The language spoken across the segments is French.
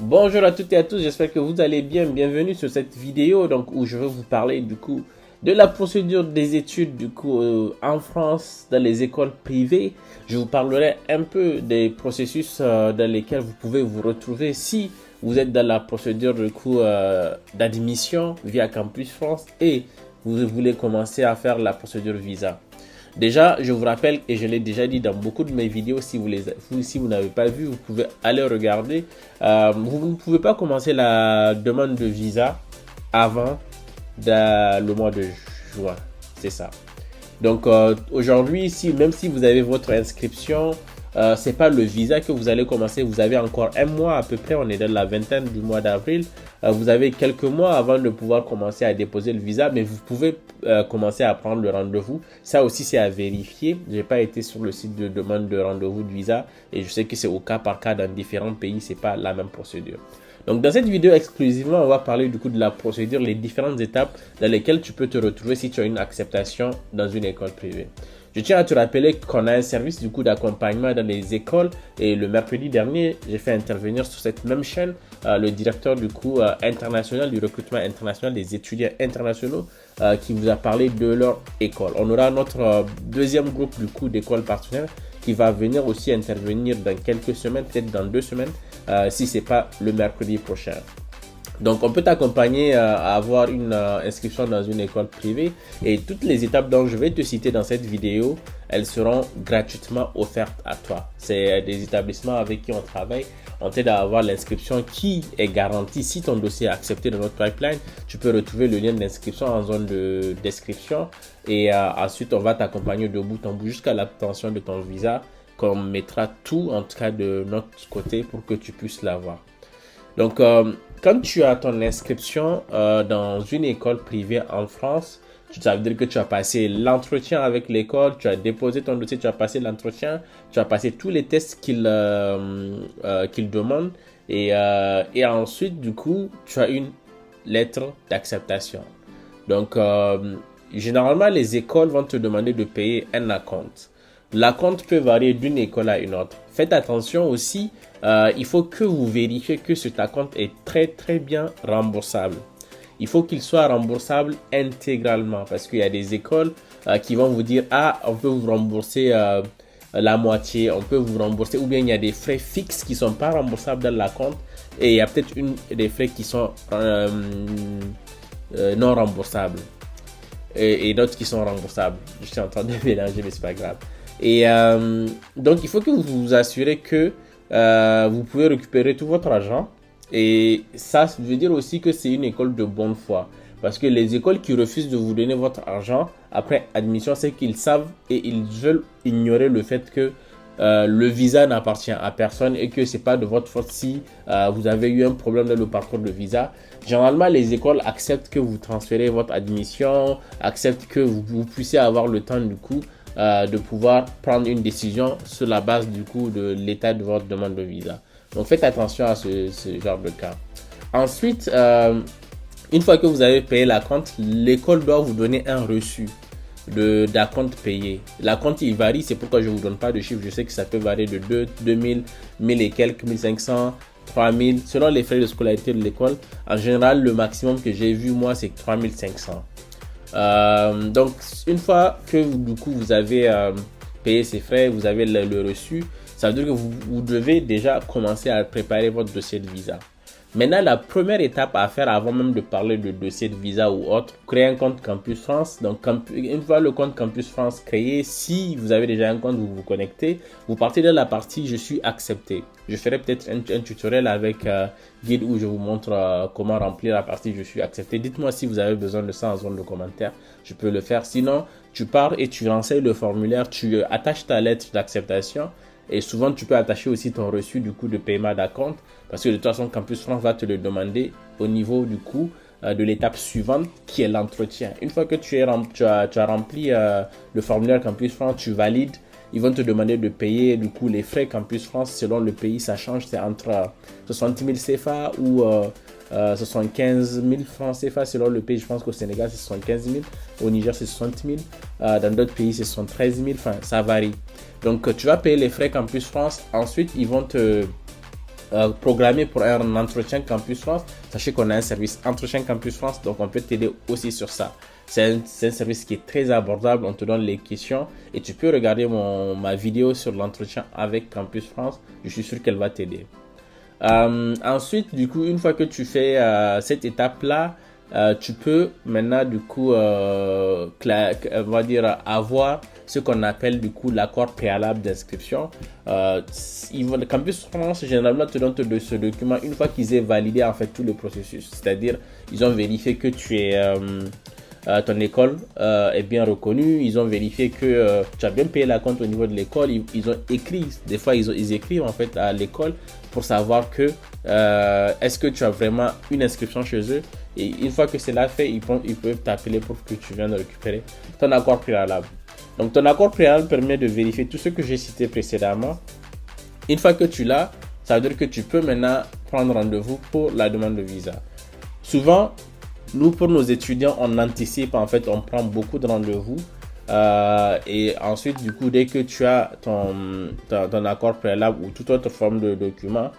Bonjour à toutes et à tous, j'espère que vous allez bien. Bienvenue sur cette vidéo où je vais vous parler de la procédure des études en France dans les écoles privées. Je vous parlerai un peu des processus dans lesquels vous pouvez vous retrouver si vous êtes dans la procédure d'admission via Campus France et vous voulez commencer à faire la procédure visa. Déjà, je vous rappelle, et je l'ai déjà dit dans beaucoup de mes vidéos, si vous n'avez pas vu, vous pouvez aller regarder. Vous ne pouvez pas commencer la demande de visa avant le mois de juin. C'est ça. Donc aujourd'hui, même si vous avez votre inscription, c'est pas le visa que vous allez commencer. Vous avez encore un mois à peu près. On est dans la vingtaine du mois d'avril. Vous avez quelques mois avant de pouvoir commencer à déposer le visa, mais vous pouvez commencer à prendre le rendez-vous. Ça aussi, c'est à vérifier. J'ai pas été sur le site de demande de rendez-vous de visa et je sais que c'est au cas par cas dans différents pays. C'est pas la même procédure. Donc dans cette vidéo exclusivement, on va parler de la procédure, les différentes étapes dans lesquelles tu peux te retrouver si tu as une acceptation dans une école privée. Je tiens à te rappeler qu'on a un service d'accompagnement dans les écoles et le mercredi dernier, j'ai fait intervenir sur cette même chaîne le directeur international du recrutement international des étudiants internationaux qui vous a parlé de leur école. On aura notre deuxième groupe d'écoles partenaires qui va venir aussi intervenir dans quelques semaines, peut-être dans 2 semaines, si ce n'est pas le mercredi prochain. Donc, on peut t'accompagner à avoir une inscription dans une école privée et toutes les étapes dont je vais te citer dans cette vidéo, elles seront gratuitement offertes à toi. C'est des établissements avec qui on travaille. On t'aide à avoir l'inscription qui est garantie. Si ton dossier est accepté dans notre pipeline, tu peux retrouver le lien d'inscription en zone de description et ensuite, on va t'accompagner de bout en bout jusqu'à l'obtention de ton visa qu'on mettra tout, en tout cas de notre côté, pour que tu puisses l'avoir. Donc, quand tu as ton inscription dans une école privée en France, ça veut dire que tu as passé l'entretien avec l'école, tu as déposé ton dossier, tu as passé l'entretien, tu as passé tous les tests qu'ils demandent et ensuite, tu as une lettre d'acceptation. Donc, généralement, les écoles vont te demander de payer un acompte. L'acompte peut varier d'une école à une autre. Faites attention aussi, il faut que vous vérifiez que cet acompte est très très bien remboursable. Il faut qu'il soit remboursable intégralement parce qu'il y a des écoles qui vont vous dire « Ah, on peut vous rembourser la moitié, on peut vous rembourser » ou bien il y a des frais fixes qui ne sont pas remboursables dans l'acompte et il y a peut-être des frais qui sont non remboursables et d'autres qui sont remboursables. Je suis en train de mélanger mais c'est pas grave. Et donc, il faut que vous vous assurez que vous pouvez récupérer tout votre argent. Et ça veut dire aussi que c'est une école de bonne foi. Parce que les écoles qui refusent de vous donner votre argent après admission, c'est qu'ils savent et ils veulent ignorer le fait que le visa n'appartient à personne et que c'est pas de votre faute si vous avez eu un problème dans le parcours de visa. Généralement, les écoles acceptent que vous transférez votre admission, acceptent que vous puissiez avoir le temps de pouvoir prendre une décision sur la base de l'état de votre demande de visa. Donc faites attention à ce genre de cas. Ensuite, une fois que vous avez payé l'acompte, l'école doit vous donner un reçu d'acompte payé. L'acompte il varie, c'est pourquoi je ne vous donne pas de chiffre. Je sais que ça peut varier de 2000, 1000 et quelques, 1500, 3000 selon les frais de scolarité de l'école. En général, le maximum que j'ai vu moi c'est 3500. Donc une fois que vous avez payé ces frais, vous avez le reçu, ça veut dire que vous devez déjà commencer à préparer votre dossier de visa. Maintenant, la première étape à faire avant même de parler de dossier de visa ou autre, créer un compte Campus France. Donc, une fois le compte Campus France créé, si vous avez déjà un compte, vous vous connectez, vous partez de la partie « Je suis accepté ». Je ferai peut-être un tutoriel avec guide où je vous montre comment remplir la partie « Je suis accepté ». Dites-moi si vous avez besoin de ça en zone de commentaires, je peux le faire. Sinon, tu pars et tu renseignes le formulaire, tu attaches ta lettre d'acceptation. Et souvent, tu peux attacher aussi ton reçu de paiement d'acompte parce que de toute façon, Campus France va te le demander au niveau de l'étape suivante qui est l'entretien. Une fois que tu as rempli le formulaire Campus France, tu valides. Ils vont te demander de payer les frais Campus France selon le pays, ça change, c'est entre 60 000 CFA ou 75 000 francs CFA selon le pays. Je pense qu'au Sénégal c'est 75 000, au Niger c'est 60 000, dans d'autres pays c'est 73 000, enfin ça varie. Donc tu vas payer les frais Campus France, ensuite ils vont te programmé pour un entretien Campus France, sachez qu'on a un service entretien Campus France, donc on peut t'aider aussi sur ça. C'est un service qui est très abordable, on te donne les questions et tu peux regarder ma vidéo sur l'entretien avec Campus France, je suis sûr qu'elle va t'aider. Ensuite, du coup, une fois que tu fais cette étape-là, tu peux maintenant, du coup, on va dire, avoir ce qu'on appelle, du coup, l'accord préalable d'inscription. Le Campus France, généralement, te donne ce document une fois qu'ils aient validé, en fait, tout le processus. C'est-à-dire, ils ont vérifié que ton école est bien reconnue, ils ont vérifié que tu as bien payé la compte au niveau de l'école, ils ont écrit, des fois ils écrivent en fait à l'école pour savoir que est-ce que tu as vraiment une inscription chez eux, et une fois que c'est là fait, ils peuvent t'appeler pour que tu viennes récupérer ton accord préalable. Donc ton accord préalable permet de vérifier tout ce que j'ai cité précédemment. Une fois que tu l'as, ça veut dire que tu peux maintenant prendre rendez-vous pour la demande de visa. Souvent, nous, pour nos étudiants, on anticipe, en fait, on prend beaucoup de rendez-vous. Et ensuite, du coup, dès que tu as ton accord préalable ou toute autre forme de document,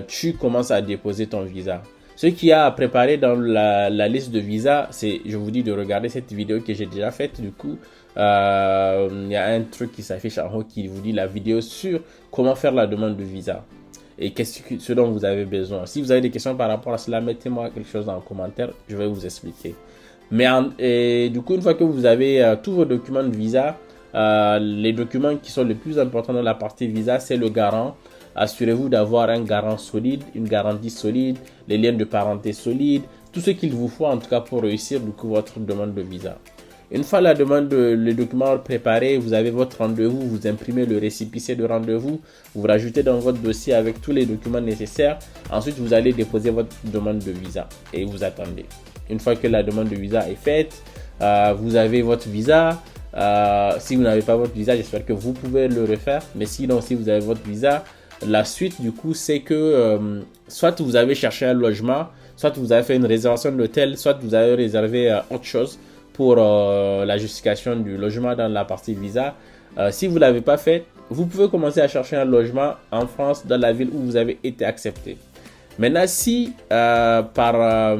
tu commences à déposer ton visa. Ce qu'il y a à préparer dans la liste de visa, c'est, je vous dis de regarder cette vidéo que j'ai déjà faite. Du coup, il y a un truc qui s'affiche en haut qui vous dit la vidéo sur comment faire la demande de visa et ce dont vous avez besoin. Si vous avez des questions par rapport à cela, mettez-moi quelque chose en commentaire, je vais vous expliquer. Mais du coup, une fois que vous avez tous vos documents de visa, les documents qui sont les plus importants dans la partie visa, c'est le garant. Assurez-vous d'avoir un garant solide, une garantie solide, les liens de parenté solides, tout ce qu'il vous faut en tout cas pour réussir du coup votre demande de visa. Une fois les documents préparés, vous avez votre rendez-vous, vous imprimez le récépissé de rendez-vous, vous rajoutez dans votre dossier avec tous les documents nécessaires. Ensuite, vous allez déposer votre demande de visa et vous attendez. Une fois que la demande de visa est faite, vous avez votre visa. Si vous n'avez pas votre visa, j'espère que vous pouvez le refaire. Mais sinon, si vous avez votre visa, la suite du coup, c'est que soit vous avez cherché un logement, soit vous avez fait une réservation d'hôtel, soit vous avez réservé autre chose pour la justification du logement dans la partie visa. Si vous ne l'avez pas fait, vous pouvez commencer à chercher un logement en France dans la ville où vous avez été accepté. Maintenant, si par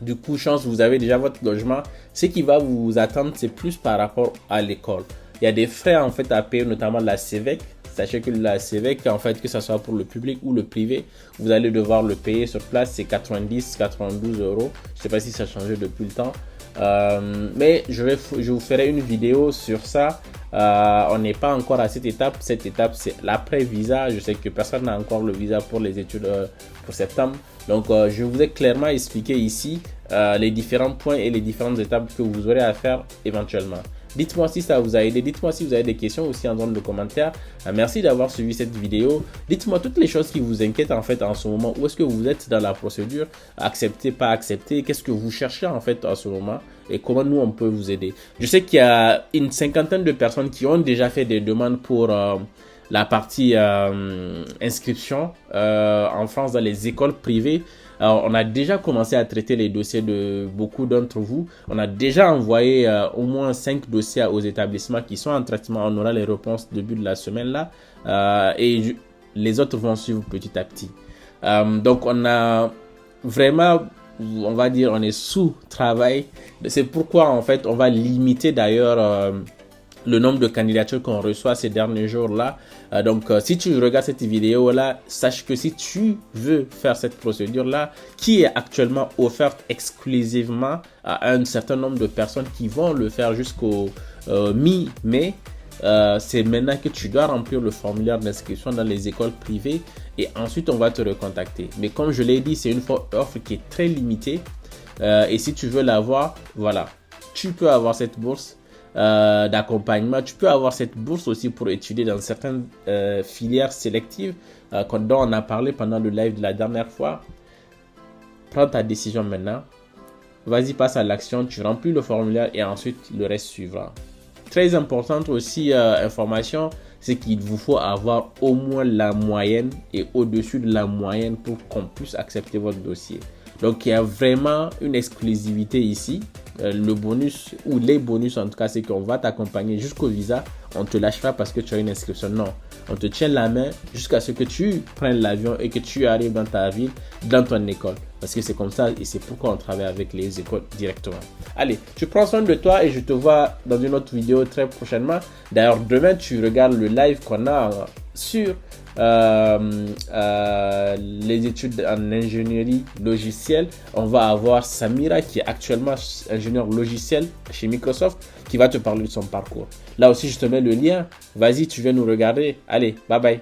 du coup chance vous avez déjà votre logement, ce qui va vous attendre, c'est plus par rapport à l'école. Il y a des frais en fait à payer, notamment la CEVEC. Sachez que la CEVEC, en fait, que ce soit pour le public ou le privé, vous allez devoir le payer sur place. C'est 90-92 euros. Je ne sais pas si ça a changé depuis le temps. Mais je vous ferai une vidéo sur ça. On n'est pas encore à cette étape. Cette étape, c'est l'après-visa. Je sais que personne n'a encore le visa pour les études pour septembre. Donc, je vous ai clairement expliqué ici les différents points et les différentes étapes que vous aurez à faire éventuellement. Dites-moi si ça vous a aidé, dites-moi si vous avez des questions aussi en zone de commentaires. Merci d'avoir suivi cette vidéo. Dites-moi toutes les choses qui vous inquiètent en fait en ce moment. Où est-ce que vous êtes dans la procédure? Accepter, pas accepter? Qu'est-ce que vous cherchez en fait en ce moment? Et comment nous on peut vous aider? Je sais qu'il y a une cinquantaine de personnes qui ont déjà fait des demandes pour la partie inscription en France dans les écoles privées. Alors, on a déjà commencé à traiter les dossiers de beaucoup d'entre vous. On a déjà envoyé au moins 5 dossiers aux établissements qui sont en traitement. On aura les réponses début de la semaine là. Et les autres vont suivre petit à petit. Donc, on a vraiment, on va dire, on est sous travail. C'est pourquoi, en fait, on va limiter d'ailleurs le nombre de candidatures qu'on reçoit ces derniers jours-là. Donc, si tu regardes cette vidéo-là, sache que si tu veux faire cette procédure-là, qui est actuellement offerte exclusivement à un certain nombre de personnes qui vont le faire jusqu'au mi-mai, c'est maintenant que tu dois remplir le formulaire d'inscription dans les écoles privées et ensuite on va te recontacter. Mais comme je l'ai dit, c'est une offre qui est très limitée et si tu veux l'avoir, voilà, tu peux avoir cette bourse d'accompagnement. Tu peux avoir cette bourse aussi pour étudier dans certaines filières sélectives dont on a parlé pendant le live de la dernière fois. Prends ta décision maintenant. Vas-y, passe à l'action. Tu remplis le formulaire et ensuite le reste suivra. Très importante aussi information, c'est qu'il vous faut avoir au moins la moyenne et au-dessus de la moyenne pour qu'on puisse accepter votre dossier. Donc, il y a vraiment une exclusivité ici. Le bonus, ou les bonus en tout cas, c'est qu'on va t'accompagner jusqu'au visa. On ne te lâche pas parce que tu as une inscription. Non, on te tient la main jusqu'à ce que tu prennes l'avion et que tu arrives dans ta ville, dans ton école. Parce que c'est comme ça et c'est pourquoi on travaille avec les écoles directement. Allez, tu prends soin de toi et je te vois dans une autre vidéo très prochainement. D'ailleurs, demain, tu regardes le live qu'on a sur les études en ingénierie logicielle. On va avoir Samira qui est actuellement ingénieur logiciel chez Microsoft qui va te parler de son parcours. Là aussi, je te mets le lien. Vas-y, tu viens nous regarder. Allez, bye bye.